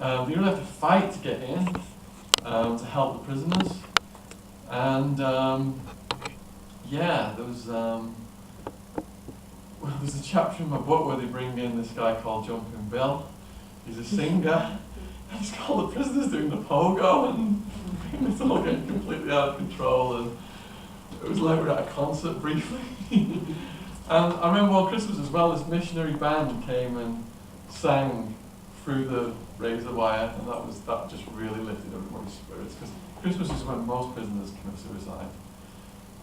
You really have to fight to get in, to help the prisoners. And yeah, there's a chapter in my book where they bring in this guy called Jumping Bill. He's a singer. He's got all the prisoners doing the pogo, and it's all getting completely out of control. And it was like we were at a concert briefly. And I remember on Christmas as well, this missionary band came and sang through the razor wire, and that just really lifted everybody's spirits, because Christmas is when most prisoners commit suicide.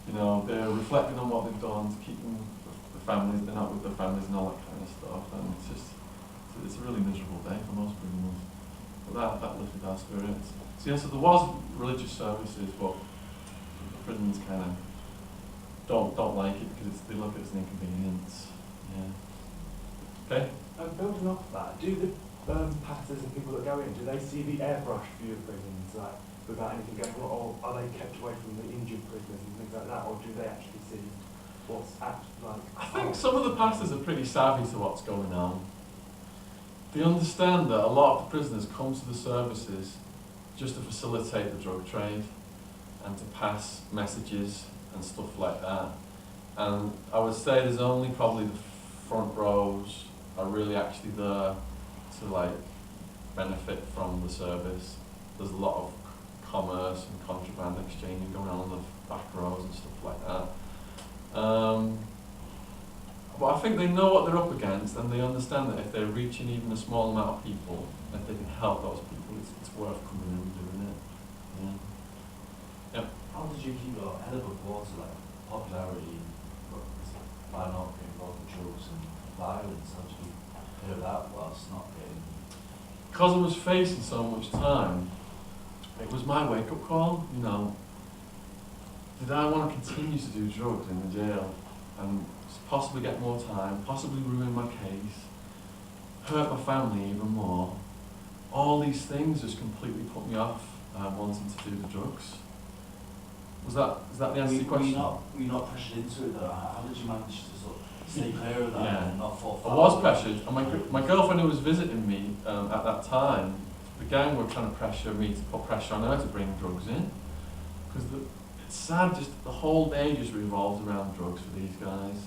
You know, they're reflecting on what they've done to keep them, the families, they're not with their families and all that kind of stuff, and it's a really miserable day for most prisoners. But that lifted our spirits. So yeah, so there was religious services, but the prisoners kind of don't like it because they look at it as an inconvenience. Yeah. Okay. Building off that, do the pastors and people that go in, do they see the airbrush view of prisons, like without anything going on, or are they kept away from the injured prisoners and things like that, or do they actually see what's like? I think some of the pastors are pretty savvy to what's going on. They understand that a lot of the prisoners come to the services just to facilitate the drug trade and to pass messages and stuff like that. And I would say there's only probably the front rows are really actually there to like benefit from the service. There's a lot of commerce and contraband exchanging going on in the back rows and stuff like that. But I think they know what they're up against, and they understand that if they're reaching even a small amount of people, if they can help those people, it's worth coming in and doing it. Yeah. Yep. How did you keep your head above water, like popularity, by not being involved in drugs and violence? How did you hear that whilst not getting? Because I was facing so much time, it was my wake-up call. You know, did I want to continue to do drugs in the jail and possibly get more time, possibly ruin my case, hurt my family even more? All these things just completely put me off wanting to do the drugs. Is that the answer to your question? Were you not pressured into it though? How did you manage to sort of stay clear of that and not fall foul? I was pressured, and my girlfriend who was visiting me at that time, the gang were trying to pressure me to put pressure on her to bring drugs in. Because it's sad, just the whole day just revolved around drugs for these guys.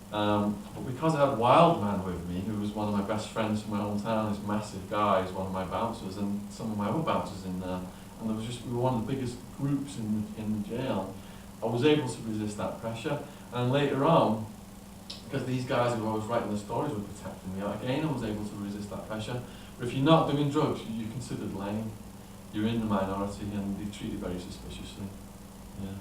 But because I had Wildman with me, who was one of my best friends from my hometown, this massive guy, he's one of my bouncers, and some of my other bouncers in there, and we were one of the biggest groups in the jail, I was able to resist that pressure. And later on, because these guys who I was writing the stories were protecting me, again I was able to resist that pressure. But if you're not doing drugs, you're considered lame. You're in the minority, and they treat you very suspiciously. Yeah.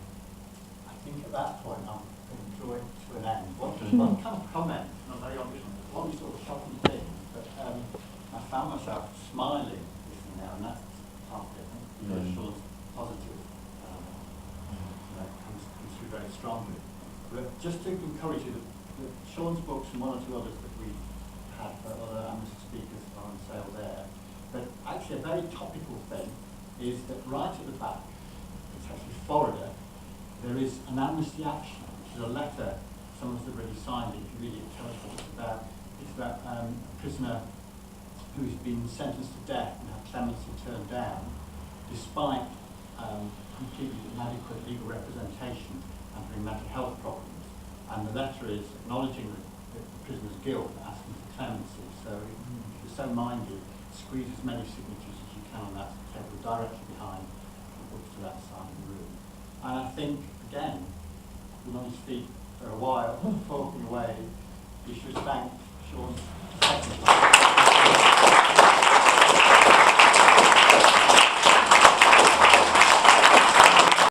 I think at that point I'm going to draw it to an end. One kind of comment, not very obvious, one sort of shocking thing, but I found myself smiling listening now, and that's half different. Because Shaun's positive, comes through very strongly. But just to encourage you, that Shaun's books and one or two others that we had for other Amnesty speakers are on sale there. But actually a very topical thing is that right at the back, it's actually Florida, there is an Amnesty action, which is a letter, some of us have already signed it. If you read it, tell us what it's about. It's about a prisoner who's been sentenced to death and had clemency turned down, despite completely inadequate legal representation and having mental health problems. And the letter is acknowledging the prisoner's guilt and asking for clemency. So if you're so minded, squeeze as many signatures as you can on that table directly behind the books to that side of the room. And I think, again, been on his feet for a while, talking away, you should thank Shaun.